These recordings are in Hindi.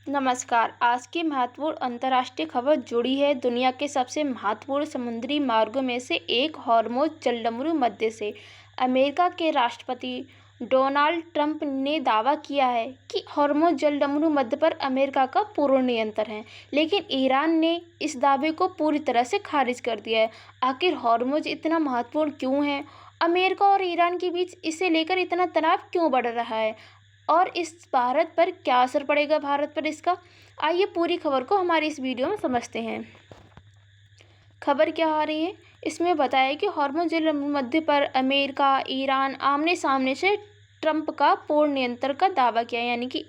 नमस्कार। आज की महत्वपूर्ण अंतर्राष्ट्रीय खबर जुड़ी है दुनिया के सबसे महत्वपूर्ण समुद्री मार्गों में से एक हॉर्मुज़ जलडमरू मध्य से। अमेरिका के राष्ट्रपति डोनाल्ड ट्रंप ने दावा किया है कि हॉर्मुज़ जलडमरू मध्य पर अमेरिका का पूर्ण नियंत्रण है, लेकिन ईरान ने इस दावे को पूरी तरह से खारिज कर दिया है। आखिर हॉर्मुज़ इतना महत्वपूर्ण क्यों है? अमेरिका और ईरान के बीच इसे लेकर इतना तनाव क्यों बढ़ रहा है? और इस भारत पर क्या असर पड़ेगा भारत पर इसका? आइए पूरी खबर को हमारी इस वीडियो में समझते हैं। खबर क्या आ रही है? इसमें बताया कि हॉर्मुज़ जलसंधि मध्य पर अमेरिका, ईरान आमने सामने से ट्रंप का पूर्ण नियंत्रण का दावा किया, यानी कि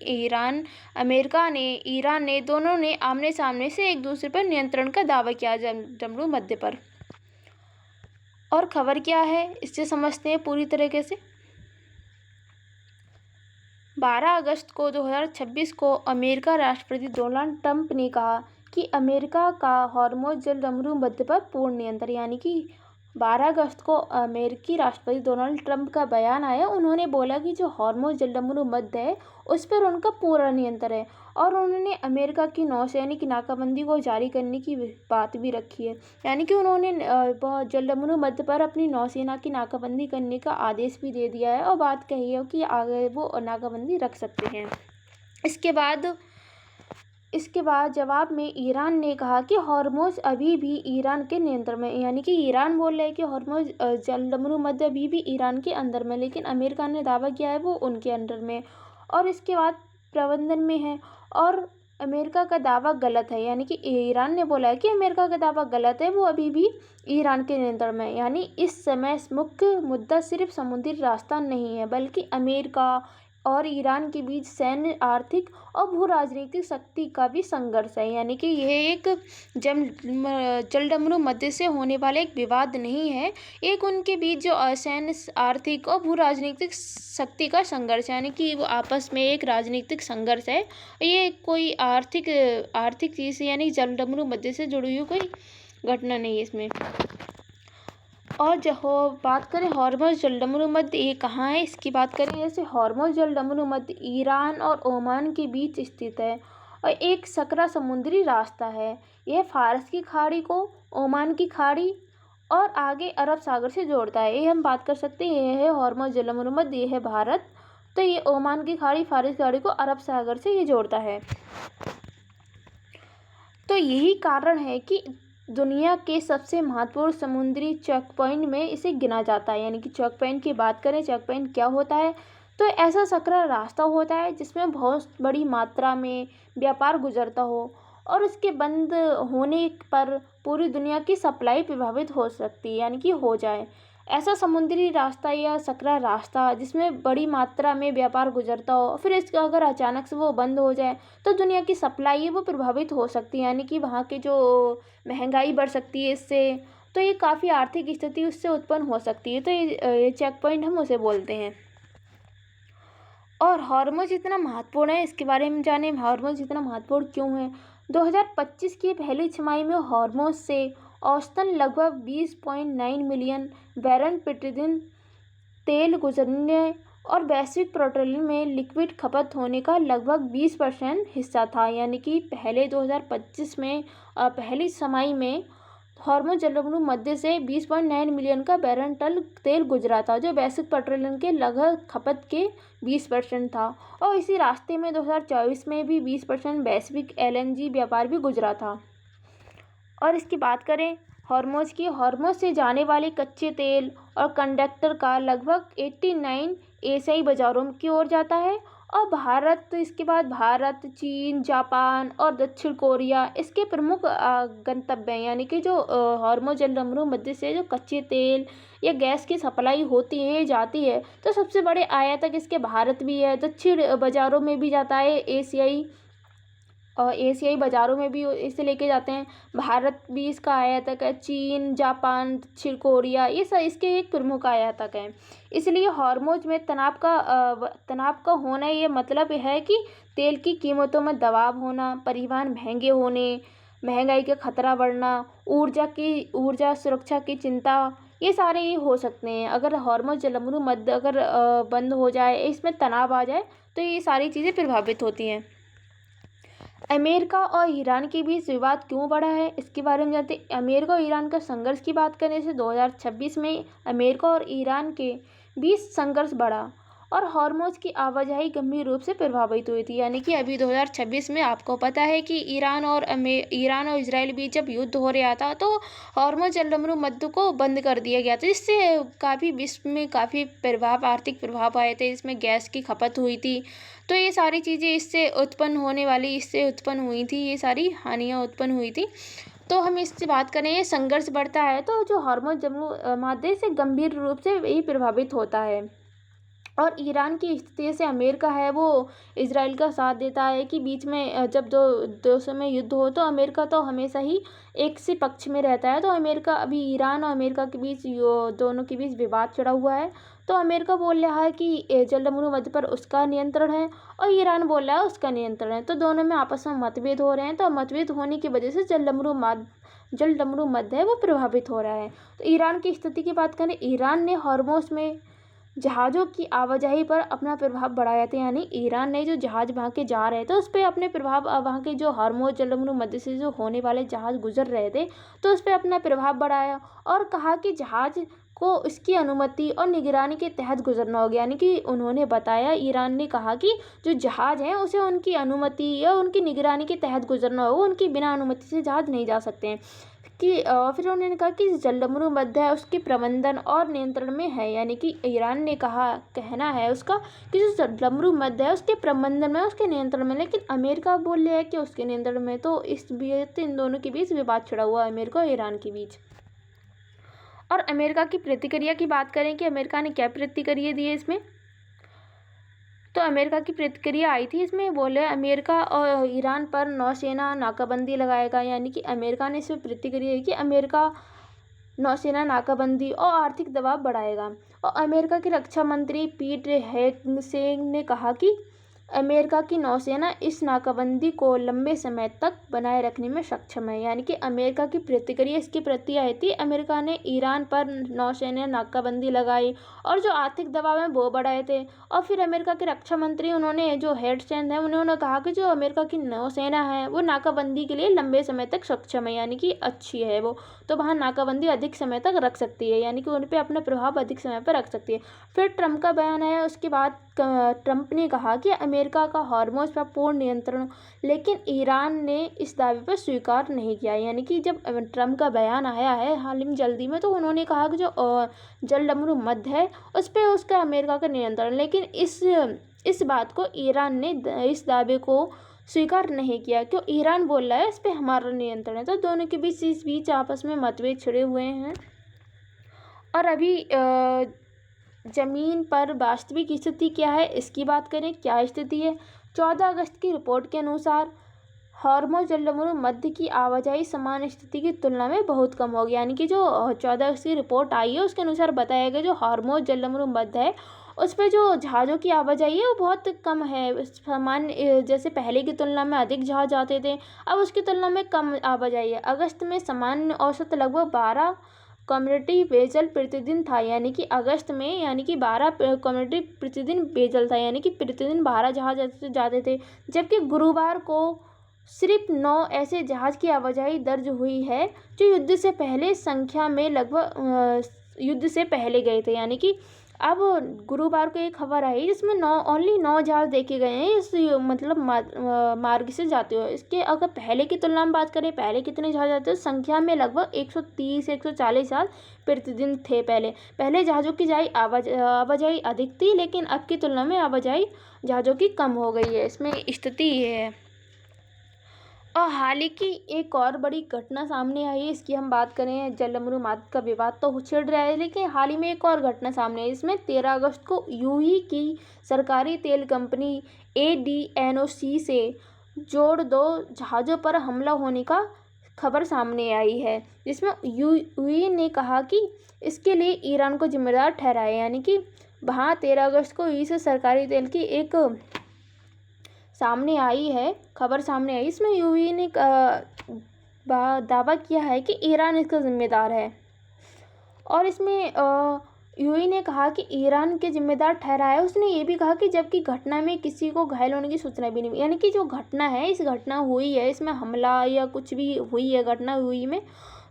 अमेरिका ने, ईरान ने, दोनों ने आमने सामने से एक दूसरे पर नियंत्रण का दावा किया जलसंधि मध्य पर। और खबर क्या है इससे समझते हैं पूरी तरीके से। 12 अगस्त को 2026 को अमेरिका राष्ट्रपति डोनाल्ड ट्रंप ने कहा कि अमेरिका का हॉर्मुज़ जलसंधि मध्य पर पूर्ण नियंत्रण, यानी कि 12 अगस्त को अमेरिकी राष्ट्रपति डोनाल्ड ट्रंप का बयान आया। उन्होंने बोला कि जो हॉर्मुज़ जलसंधि मध्य है उस पर उनका पूरा नियंत्रण है, और उन्होंने अमेरिका की नौसैनिक की नाकाबंदी को जारी करने की बात भी रखी है, यानी कि उन्होंने जलसंधि मध्य पर अपनी नौसेना की नाकाबंदी करने का आदेश भी दे दिया है और बात कही है कि आगे वो नाकाबंदी रख सकते हैं। इसके बाद जवाब में ईरान ने कहा कि हॉर्मुज़ अभी भी ईरान के नियंत्रण में, यानी कि ईरान बोल रहा है कि हॉर्मुज़ जलसंधि मध्य अभी भी ईरान के अंदर में, लेकिन अमेरिका ने दावा किया है वो उनके अंडर में और इसके बाद प्रबंधन में है। और अमेरिका का दावा गलत है, यानी कि ईरान ने बोला है कि अमेरिका का दावा गलत है, वो अभी भी ईरान के नियंत्रण में है। यानी इस समय मुख्य मुद्दा सिर्फ समुद्री रास्ता नहीं है, बल्कि अमेरिका और ईरान के बीच सैन्य, आर्थिक और भू राजनीतिक शक्ति का भी संघर्ष है। यानी कि यह एक जलडमरू मध्य से होने वाला एक विवाद नहीं है, एक उनके बीच जो सैन्य, आर्थिक और भू राजनीतिक शक्ति का संघर्ष है, यानी कि वो आपस में एक राजनीतिक संघर्ष है। ये कोई आर्थिक चीज़ से, यानी जलडमरू मध्य से जुड़ी हुई कोई घटना नहीं है इसमें। और जो बात करें हॉर्मुज़ जलसंधि मध्य ये कहाँ है, इसकी बात करें जैसे हॉर्मुज़ जलसंधि मध्य ईरान और ओमान के बीच स्थित है और एक सकरा समुद्री रास्ता है। यह फारस की खाड़ी को ओमान की खाड़ी और आगे अरब सागर से जोड़ता है। ये हम बात कर सकते हैं, यह है हॉर्मुज़ जलसंधि मध्य, ये है भारत, तो ये ओमान की खाड़ी, फारस की खाड़ी को अरब सागर से ये जोड़ता है। तो यही कारण है कि दुनिया के सबसे महत्वपूर्ण समुद्री चेक पॉइंट में इसे गिना जाता है। यानी कि चेक पॉइंट की बात करें, चेक पॉइंट क्या होता है, तो ऐसा सकरा रास्ता होता है जिसमें बहुत बड़ी मात्रा में व्यापार गुजरता हो और इसके बंद होने पर पूरी दुनिया की सप्लाई प्रभावित हो सकती है, यानी कि हो जाए। ऐसा समुद्री रास्ता या सकरा रास्ता जिसमें बड़ी मात्रा में व्यापार गुजरता हो, फिर इसका अगर अचानक से वो बंद हो जाए तो दुनिया की सप्लाई है वो प्रभावित हो सकती है, यानी कि वहाँ की जो महंगाई बढ़ सकती है इससे, तो ये काफ़ी आर्थिक स्थिति उससे उत्पन्न हो सकती है। तो ये चेक पॉइंट हम उसे बोलते हैं। और हॉर्मुज़ इतना महत्वपूर्ण है, इसके बारे में जाने हॉर्मुज़ इतना महत्वपूर्ण क्यों है। 2025 की पहली छमाही में हॉर्मुज़ से औसतन लगभग 20.9 मिलियन बैरल प्रतिदिन तेल गुजरने और वैश्विक पेट्रोलियम में लिक्विड खपत होने का लगभग 20% हिस्सा था। यानी कि पहले 2025 में पहली छमाही में हॉर्मुज़ जलसंधि मध्य से 20.9 मिलियन का बैरल तेल गुजरा था, जो वैश्विक पेट्रोलियम के लगभग खपत के 20% था। और इसी रास्ते में 2024 में भी 20% वैश्विक LNG व्यापार भी गुजरा था। और इसकी बात करें हॉर्मुज़ की, हॉर्मुज़ से जाने वाले कच्चे तेल और कंडक्टर का लगभग 89 एशियाई बाज़ारों की ओर जाता है और इसके बाद भारत, चीन, जापान और दक्षिण कोरिया इसके प्रमुख गंतव्य हैं। यानी कि जो हॉर्मुज़ जलसंधि मध्य से जो कच्चे तेल या गैस की सप्लाई होती है, जाती है, तो सबसे बड़े आयातक इसके भारत भी है, दक्षिण बाज़ारों में भी जाता है, एशियाई बाज़ारों में भी इसे लेके जाते हैं। भारत भी इसका आयातक है, चीन, जापान, दक्षिण कोरिया ये सब इसके एक प्रमुख आयातक हैं। इसलिए हॉर्मुज़ में तनाव का होना ये मतलब है कि तेल की कीमतों में दबाव होना, परिवहन महंगे होने, महंगाई का खतरा बढ़ना, ऊर्जा सुरक्षा की चिंता, ये सारे ये हो सकते हैं। अगर हॉर्मुज़ जलसंधि मध्य अगर बंद हो जाए, इसमें तनाव आ जाए, तो ये सारी चीज़ें प्रभावित होती हैं। अमेरिका और ईरान के बीच विवाद क्यों बढ़ा है, इसके बारे में जानते हैं। अमेरिका और ईरान का संघर्ष की बात करें से 2026 में अमेरिका और ईरान के बीच संघर्ष बढ़ा और हॉर्मोज की आवाजाही गंभीर रूप से प्रभावित हुई थी। यानी कि अभी 2026 में आपको पता है कि ईरान और इजराइल बीच जब युद्ध हो रहा था तो हॉर्मोज जलमरू मध्य को बंद कर दिया गया था, जिससे काफ़ी विश्व में काफ़ी प्रभाव, आर्थिक प्रभाव आए थे। इसमें गैस की खपत हुई थी, तो ये सारी चीज़ें इससे उत्पन्न हुई थी, ये सारी हानियाँ उत्पन्न हुई थी। तो हम इससे बात करें, ये संघर्ष बढ़ता है तो जो हॉर्मोज जलमरू माध्य से गंभीर रूप से यही प्रभावित होता है। और ईरान की स्थिति से अमेरिका है वो इजराइल का साथ देता है कि बीच में जब दो देशों में युद्ध हो तो अमेरिका तो हमेशा ही एक से पक्ष में रहता है। तो अमेरिका अभी ईरान और अमेरिका के बीच दोनों के बीच विवाद चढ़ा हुआ है। तो अमेरिका बोल रहा है कि जलमरू मध्य पर उसका नियंत्रण है और ईरान बोल रहा है उसका नियंत्रण है। तो दोनों में आपस में मतभेद हो रहे हैं। तो मतभेद होने की वजह से जलमरू मध्य है वो प्रभावित हो रहा है। तो ईरान की स्थिति की बात करें, ईरान ने हॉर्मोज में जहाज़ों की आवाजाही पर अपना प्रभाव बढ़ाया था। यानी ईरान ने जो जहाज़ वहाँ के जा रहे थे उस पर अपने प्रभाव, वहाँ के जो हॉर्मोज जलमरू मध्य से जो होने वाले जहाज़ गुजर रहे थे तो उस पर अपना प्रभाव बढ़ाया और कहा कि जहाज़ को उसकी अनुमति और निगरानी के तहत गुजरना होगा। यानी कि उन्होंने बताया, ईरान ने कहा कि जो जहाज़ हैं उसे उनकी अनुमति या उनकी निगरानी के तहत गुजरना होगा, उनकी बिना अनुमति से जहाज़ नहीं जा सकते हैं। कि फिर उन्होंने कहा कि जलमरू मध्य है उसके प्रबंधन और नियंत्रण में है। यानी कि ईरान ने कहना है उसका कि जो जलमरू मध्य है उसके प्रबंधन में, उसके नियंत्रण में, लेकिन अमेरिका बोल रहा है कि उसके नियंत्रण में। तो इस बीच इन दोनों के बीच विवाद छिड़ा हुआ है, अमेरिका और ईरान के बीच। और अमेरिका की प्रतिक्रिया की बात करें कि अमेरिका ने क्या प्रतिक्रिया दी है इसमें, तो अमेरिका की प्रतिक्रिया आई थी इसमें, बोले अमेरिका और ईरान पर नौसेना नाकाबंदी लगाएगा। यानी कि अमेरिका ने इसमें प्रतिक्रिया दी कि अमेरिका नौसेना नाकाबंदी और आर्थिक दबाव बढ़ाएगा। और अमेरिका के रक्षा मंत्री पीट हेगसेथ ने कहा कि अमेरिका की नौसेना इस नाकाबंदी को लंबे समय तक बनाए रखने में सक्षम है। यानी कि अमेरिका की प्रतिक्रिया इसके प्रति आई थी। अमेरिका ने ईरान पर नौसेना नाकाबंदी लगाई और जो आर्थिक दबाव है वो बढ़ाए थे। और फिर अमेरिका के रक्षा मंत्री उन्होंने जो हेगसेथ है उन्होंने कहा कि जो अमेरिका की नौसेना है वो नाकाबंदी के लिए लंबे समय तक सक्षम है, यानी कि अच्छी है वो, तो वहाँ नाकाबंदी अधिक समय तक रख सकती है, यानी कि उन पर अपना प्रभाव अधिक समय पर रख सकती है। फिर ट्रंप का बयान है, उसके बाद ट्रंप ने कहा कि अमेरिका का हॉर्मोज पर पूर्ण नियंत्रण, लेकिन ईरान ने इस दावे पर स्वीकार नहीं किया। यानी कि जब ट्रंप का बयान आया है हाल ही में जल्दी में, तो उन्होंने कहा कि जो जलमरू मध्य है उस पर उसका अमेरिका का नियंत्रण, लेकिन इस बात को ईरान ने इस दावे को स्वीकार नहीं किया, क्यों ईरान बोल रहा है इस पर हमारा नियंत्रण है। तो दोनों के बीच इस बीच आपस में मतभेद छिड़े हुए हैं। और अभी ज़मीन पर वास्तविक स्थिति क्या है इसकी बात करें, क्या स्थिति है। 14 अगस्त की रिपोर्ट के अनुसार हॉर्मोज जलमरू मध्य की आवाजाही सामान्य स्थिति की तुलना में बहुत कम होगी। यानी कि जो 14 अगस्त की रिपोर्ट आई है उसके अनुसार बताया गया जो हॉर्मोज जलमरू मध्य है उस पर जो जहाज़ों की आवाजाही है वो बहुत कम है। सामान्य जैसे पहले की तुलना में अधिक जहाज़ आते थे, अब उसकी तुलना में कम आवाजाही है। अगस्त में सामान्य औसत लगभग 12 कम्युनिटी पेयजल प्रतिदिन था। यानी कि अगस्त में, यानी कि 12 कम्युनिटी प्रतिदिन पेयजल था, यानी कि प्रतिदिन 12 जहाज जाते थे। जबकि गुरुवार को सिर्फ 9 ऐसे जहाज़ की आवाजाही दर्ज हुई है जो युद्ध से पहले संख्या में लगभग युद्ध से पहले गए थे। यानी कि अब गुरुवार को एक खबर आई जिसमें ओनली 9 जहाज देखे गए हैं इस मतलब मार्ग से जाते हुए। इसके अगर पहले की तुलना में बात करें, पहले कितने जहाज आते हैं, संख्या में लगभग 130-140 जहाज प्रतिदिन थे। पहले जहाज़ों की आवाजाही अधिक थी, लेकिन अब की तुलना में आवाजाही जहाज़ों की कम हो गई है। इसमें स्थिति ये है। और हाल ही की एक और बड़ी घटना सामने आई है, इसकी हम बात करें, जलमरू मध्य का विवाद तो छिड़ रहा है, लेकिन हाल ही में एक और घटना सामने आई। इसमें 13 अगस्त को यूएई की सरकारी तेल कंपनी ADNOC से जोड़ 2 जहाज़ों पर हमला होने का खबर सामने आई है, जिसमें यूएई ने कहा कि इसके लिए ईरान को जिम्मेदार ठहराया। यानी कि वहाँ 13 अगस्त को यूएई से सरकारी तेल की एक खबर सामने आई। इसमें यूएई ने दावा किया है कि ईरान इसका जिम्मेदार है। और इसमें यूएई ने कहा कि ईरान के जिम्मेदार ठहराया है। उसने ये भी कहा कि जबकि घटना में किसी को घायल होने की सूचना भी नहीं मिली, यानी कि जो घटना है, इस घटना हुई है, इसमें हमला या कुछ भी हुई है घटना हुई में,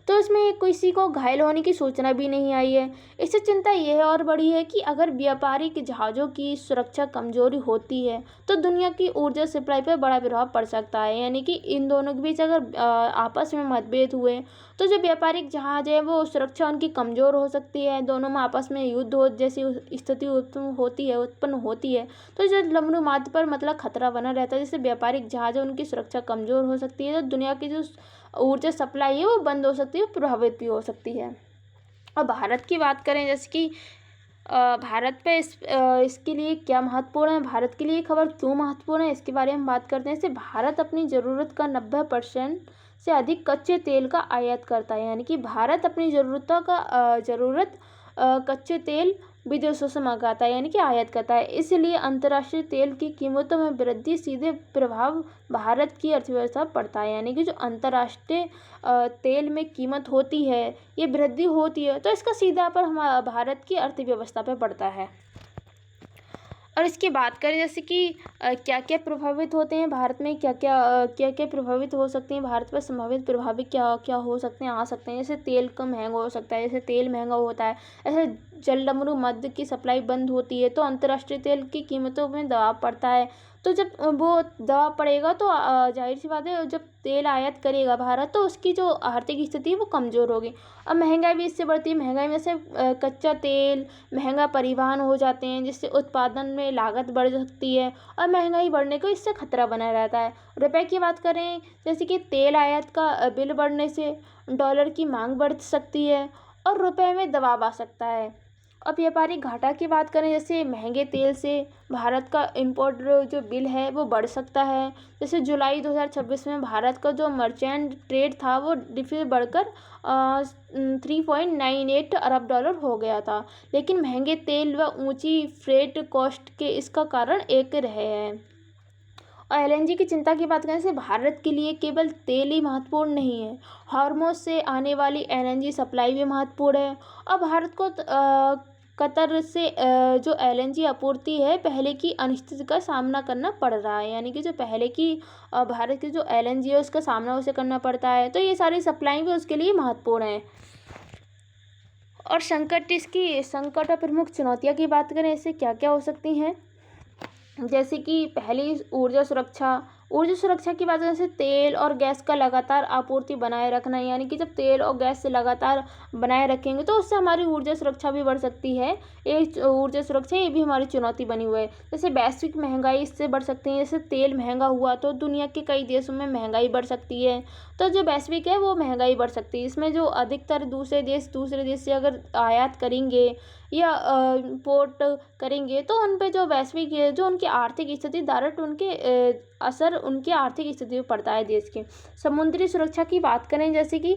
तो इसमें किसी को घायल होने की सूचना भी नहीं आई है। इससे चिंता यह और बढ़ी है कि अगर व्यापारिक जहाज़ों की सुरक्षा कमजोरी होती है तो दुनिया की ऊर्जा सप्लाई पर बड़ा प्रभाव पड़ सकता है। यानी कि इन दोनों के बीच अगर आपस में मतभेद हुए तो जो व्यापारिक जहाज़ है वो सुरक्षा उनकी कमज़ोर हो सकती है, दोनों में आपस में युद्ध हो जैसी स्थिति उत्पन्न होती है तो जो लंबे मार्ग पर मतलब खतरा बना रहता है, जैसे व्यापारिक जहाज़ है उनकी सुरक्षा कमज़ोर हो सकती है, तो दुनिया की जो ऊर्जा सप्लाई है वो बंद हो सकती है, प्रभावित भी हो सकती है। और भारत की बात करें, जैसे कि भारत पे इसके लिए क्या महत्वपूर्ण है, भारत के लिए ये खबर क्यों महत्वपूर्ण है, इसके बारे में बात करते हैं। जैसे भारत अपनी ज़रूरत का 90% से अधिक कच्चे तेल का आयात करता है, यानी कि भारत अपनी ज़रूरत कच्चे तेल विदेशों से मंगाता है, यानी कि आयात करता है। इसलिए अंतर्राष्ट्रीय तेल की कीमतों में वृद्धि सीधे प्रभाव भारत की अर्थव्यवस्था पर पड़ता है, यानी कि जो अंतर्राष्ट्रीय तेल में कीमत होती है, ये वृद्धि होती है, तो इसका सीधा पर हमारा भारत की अर्थव्यवस्था पर पड़ता है। और इसकी बात करें, जैसे कि क्या क्या प्रभावित होते हैं भारत में, क्या क्या प्रभावित हो सकते हैं भारत पर, संभावित प्रभावित क्या क्या हो सकते हैं, आ सकते हैं। जैसे तेल का महंगा हो सकता है, जैसे तेल महंगा होता है, ऐसे जलडमरू मध्य की सप्लाई बंद होती है तो अंतर्राष्ट्रीय तेल की कीमतों में दबाव पड़ता है। तो जब वो दबाव पड़ेगा तो जाहिर सी बात है, जब तेल आयात करेगा भारत तो उसकी जो आर्थिक स्थिति है वो कमज़ोर होगी। अब महंगाई भी इससे बढ़ती है, महंगाई में से कच्चा तेल, महंगा परिवहन हो जाते हैं, जिससे उत्पादन में लागत बढ़ सकती है और महंगाई बढ़ने को इससे खतरा बना रहता है। रुपए की बात करें, जैसे कि तेल आयात का बिल बढ़ने से डॉलर की मांग बढ़ सकती है और रुपए में दबाव आ सकता है। अब व्यापारिक घाटा की बात करें, जैसे महंगे तेल से भारत का इंपोर्ट जो बिल है वो बढ़ सकता है। जैसे जुलाई 2026 में भारत का जो मर्चेंट ट्रेड था वो डिफिसिट बढ़कर 3.98 अरब डॉलर हो गया था, लेकिन महंगे तेल व ऊंची फ्रेट कॉस्ट के इसका कारण एक रहे हैं। और एलएनजी की चिंता की बात करें, जैसे भारत के लिए केवल तेल ही महत्वपूर्ण नहीं है, हॉर्मोज से आने वाली एलएनजी सप्लाई भी महत्वपूर्ण है। और भारत को कतर से जो एलएनजी आपूर्ति है पहले की अनिश्चिति का सामना करना पड़ रहा है, यानी कि जो पहले की भारत की जो एलएनजी है उसका सामना उसे करना पड़ता है, तो ये सारी सप्लाई भी उसके लिए महत्वपूर्ण है। और संकट और प्रमुख चुनौतियाँ की बात करें, इससे क्या क्या हो सकती हैं, जैसे कि पहली ऊर्जा सुरक्षा की बात करें, जैसे तेल और गैस का लगातार आपूर्ति बनाए रखना, यानी कि जब तेल और गैस से लगातार बनाए रखेंगे तो उससे हमारी ऊर्जा सुरक्षा भी बढ़ सकती है। ये ऊर्जा सुरक्षा ये भी हमारी चुनौती बनी हुई है। जैसे वैश्विक महंगाई इससे बढ़ सकती है, जैसे तेल महंगा हुआ तो दुनिया के कई देशों में महंगाई बढ़ सकती है, तो जो वैश्विक है वो महंगाई बढ़ सकती है। इसमें जो अधिकतर दूसरे देश से अगर आयात करेंगे या इम्पोर्ट करेंगे तो उन पे जो वैश्विक जो उनकी आर्थिक स्थिति डायरेक्ट असर उनकी आर्थिक स्थिति पर पड़ता है देश के। समुद्री सुरक्षा की बात करें, जैसे कि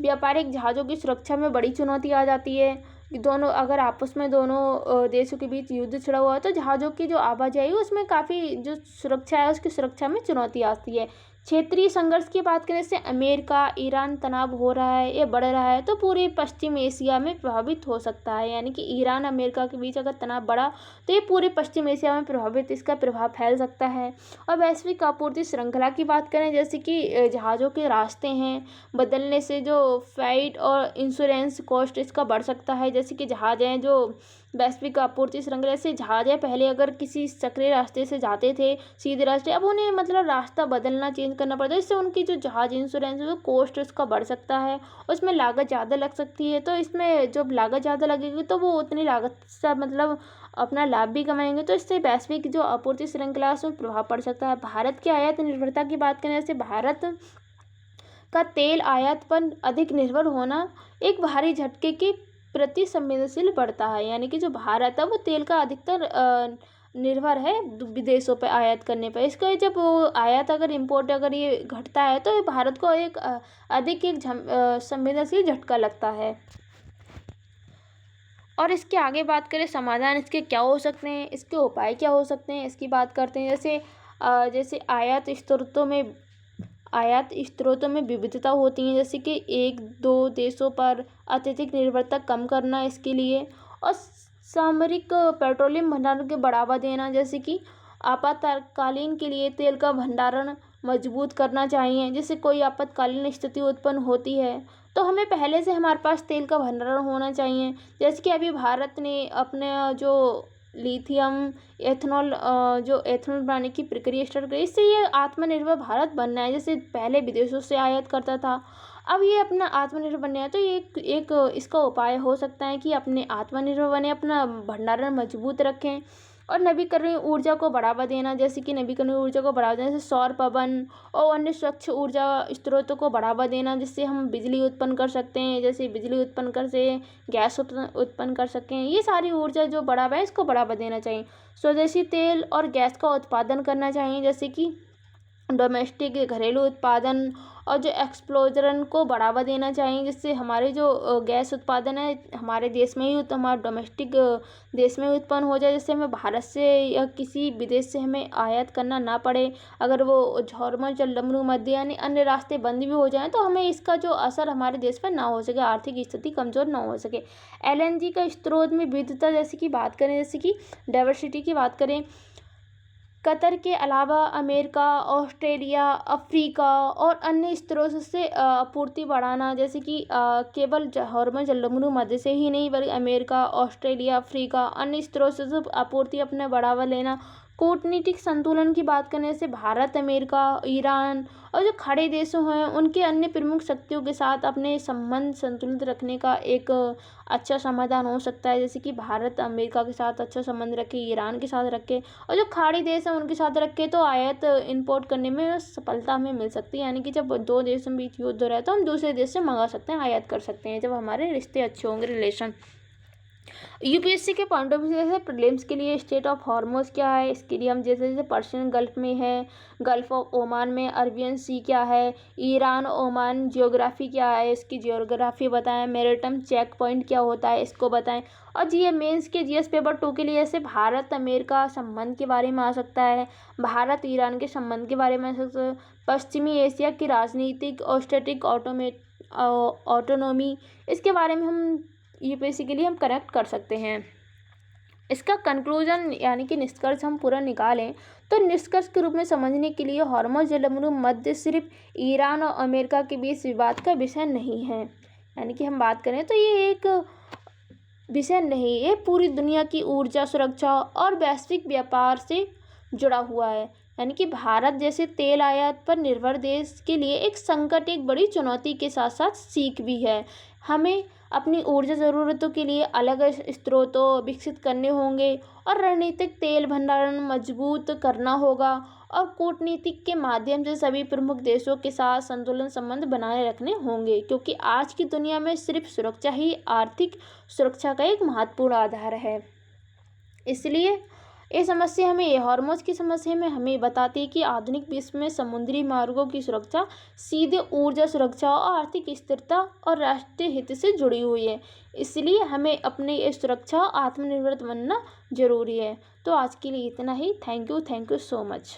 व्यापारिक जहाज़ों की सुरक्षा में बड़ी चुनौती आ जाती है कि अगर आपस में दोनों देशों के बीच युद्ध छिड़ा हुआ है तो जहाज़ों की जो आवाजाही है उसमें काफ़ी जो सुरक्षा है उसकी सुरक्षा में चुनौती आती है। क्षेत्रीय संघर्ष की बात करें, जैसे अमेरिका ईरान तनाव हो रहा है या बढ़ रहा है तो पूरे पश्चिम एशिया में प्रभावित हो सकता है, यानी कि ईरान अमेरिका के बीच अगर तनाव बढ़ा तो ये पूरे पश्चिम एशिया में इसका प्रभाव फैल सकता है। और वैश्विक आपूर्ति श्रृंखला की बात करें, जैसे कि जहाज़ों के रास्ते हैं बदलने से जो फ्लाइट और इंश्योरेंस कॉस्ट इसका बढ़ सकता है। जैसे कि जहाज़ हैं जो वैश्विक आपूर्ति श्रृंखला से जहाज़ है, पहले अगर किसी सक्रिय रास्ते से जाते थे सीधे रास्ते, अब उन्हें मतलब रास्ता बदलना चेंज करना पड़ता है, इससे उनकी जो जहाज़ इंश्योरेंस है वो कॉस्ट उसका बढ़ सकता है, उसमें लागत ज़्यादा लग सकती है। तो इसमें जब लागत ज़्यादा लगेगी तो वो उतनी लागत से मतलब अपना लाभ भी कमाएंगे, तो इससे वैश्विक जो आपूर्ति श्रृंखला है उसमें प्रभाव पड़ सकता है। भारत की आयात निर्भरता की बात करें, जैसे भारत का तेल आयात पर अधिक निर्भर होना एक भारी झटके के प्रति संवेदनशील बढ़ता है, यानी कि जो भारत है वो तेल का अधिकतर निर्भर है विदेशों पर आयात करने पर। इसका जब वो आयात अगर इम्पोर्ट अगर ये घटता है तो भारत को एक अधिक संवेदनशील झटका लगता है। और इसके आगे बात करें समाधान इसके क्या हो सकते हैं, इसके उपाय क्या हो सकते हैं, इसकी बात करते हैं। जैसे आयात स्रोतों में विविधता होती है, जैसे कि एक दो देशों पर अत्यधिक निर्भरता कम करना इसके लिए, और सामरिक पेट्रोलियम भंडारण को बढ़ावा देना, जैसे कि आपातकालीन के लिए तेल का भंडारण मजबूत करना चाहिए। जैसे कोई आपातकालीन स्थिति उत्पन्न होती है तो हमें पहले से हमारे पास तेल का भंडारण होना चाहिए। जैसे कि अभी भारत ने अपने जो लिथियम जो एथेनॉल बनाने की प्रक्रिया स्टार्ट करी, इससे ये आत्मनिर्भर भारत बनना है। जैसे पहले विदेशों से आयात करता था, अब ये अपना आत्मनिर्भर बनना है, तो ये एक इसका उपाय हो सकता है कि अपने आत्मनिर्भर बने, अपना भंडारण मजबूत रखें। और नवीकरणीय ऊर्जा को बढ़ावा देना, जैसे कि नवीकरणीय ऊर्जा को बढ़ावा देना, जैसे सौर, पवन और अन्य स्वच्छ ऊर्जा स्रोतों को बढ़ावा देना, जिससे हम बिजली उत्पन्न कर सकते हैं। जैसे बिजली उत्पन्न कर से गैस उत्पन्न कर सकें, ये सारी ऊर्जा जो बढ़ावा है इसको बढ़ावा देना चाहिए। स्वदेशी तेल और गैस का उत्पादन करना चाहिए, जैसे कि डोमेस्टिक घरेलू उत्पादन और जो एक्सप्लोजरन को बढ़ावा देना चाहिए, जिससे हमारे जो गैस उत्पादन है हमारे देश में ही हमारा डोमेस्टिक देश में ही उत्पन्न हो जाए, जिससे हमें भारत से या किसी विदेश से हमें आयात करना ना पड़े। अगर वो हॉर्मुज़ या लमरू मध्य यानी अन्य रास्ते बंद भी हो जाएं तो हमें इसका जो असर हमारे देश पर ना हो सके, आर्थिक स्थिति कमज़ोर ना हो सके। LNG का स्रोत में विविधता जैसे कि बात करें, जैसे कि डाइवर्सिटी की बात करें, कतर के अलावा अमेरिका, ऑस्ट्रेलिया, अफ्रीका और अन्य स्रोतों से आपूर्ति बढ़ाना, जैसे कि केवल हॉर्मुज़ लमरू मध्य से ही नहीं बल्कि अमेरिका, ऑस्ट्रेलिया, अफ्रीका अन्य स्रोतों से आपूर्ति अपने बढ़ावा लेना। कूटनीतिक संतुलन की बात करने से भारत, अमेरिका, ईरान और जो खड़े देशों हैं उनके अन्य प्रमुख शक्तियों के साथ अपने संबंध संतुलित रखने का एक अच्छा समाधान हो सकता है। जैसे कि भारत अमेरिका के साथ अच्छा संबंध रखे, ईरान के साथ रखे और जो खाड़ी देश हैं उनके साथ रखे, तो आयात इंपोर्ट करने में सफलता हमें मिल सकती है। यानी कि जब दो देशों में बीच युद्ध हो रहा है तो हम दूसरे देश से मंगा सकते हैं, आयात कर सकते हैं, जब हमारे रिश्ते अच्छे होंगे, रिलेशन। यूपीएससी के पॉइंट ऑफ व्यू से जैसे प्रीलिम्स के लिए स्टेट ऑफ हॉर्मोज क्या है, इसके लिए हम जैसे जैसे पर्शियन गल्फ में है, गल्फ ऑफ ओमान में अरबियन सी क्या है, ईरान ओमान जियोग्राफी क्या है, इसकी जियोग्राफी बताएं, मैरिटाइम चेक पॉइंट क्या होता है इसको बताएं। और जी मेंस के जीएस पेपर 2 के लिए जैसे भारत अमेरिका संबंध के बारे में आ सकता है, भारत ईरान के संबंध के बारे में आ सकता है, पश्चिमी एशिया की राजनीतिक और स्टैटिक ऑटोनोमी, इसके बारे में हम यूपीएससी के लिए हम करेक्ट कर सकते हैं। इसका कंक्लूजन यानी कि निष्कर्ष हम पूरा निकालें तो निष्कर्ष के रूप में समझने के लिए हॉर्मुज़ लमरू मध्य सिर्फ ईरान और अमेरिका के बीच विवाद का विषय नहीं है। यानी कि हम बात करें तो ये एक विषय नहीं, ये पूरी दुनिया की ऊर्जा सुरक्षा और वैश्विक व्यापार से जुड़ा हुआ है। यानी कि भारत जैसे तेल आयात पर निर्भर देश के लिए एक संकट, एक बड़ी चुनौती के साथ साथ सीख भी है। हमें अपनी ऊर्जा ज़रूरतों के लिए अलग स्रोतों विकसित करने होंगे और रणनीतिक तेल भंडारण मजबूत करना होगा और कूटनीतिक के माध्यम से सभी प्रमुख देशों के साथ संतुलन संबंध बनाए रखने होंगे, क्योंकि आज की दुनिया में सिर्फ सुरक्षा ही आर्थिक सुरक्षा का एक महत्वपूर्ण आधार है। इसलिए ये समस्या हमें, ये हॉर्मोज की समस्या में हमें बताती है कि आधुनिक विश्व में समुद्री मार्गों की सुरक्षा सीधे ऊर्जा सुरक्षा और आर्थिक स्थिरता और राष्ट्रीय हित से जुड़ी हुई है। इसलिए हमें अपने ये सुरक्षा आत्मनिर्भर बनना जरूरी है। तो आज के लिए इतना ही। Thank you so much.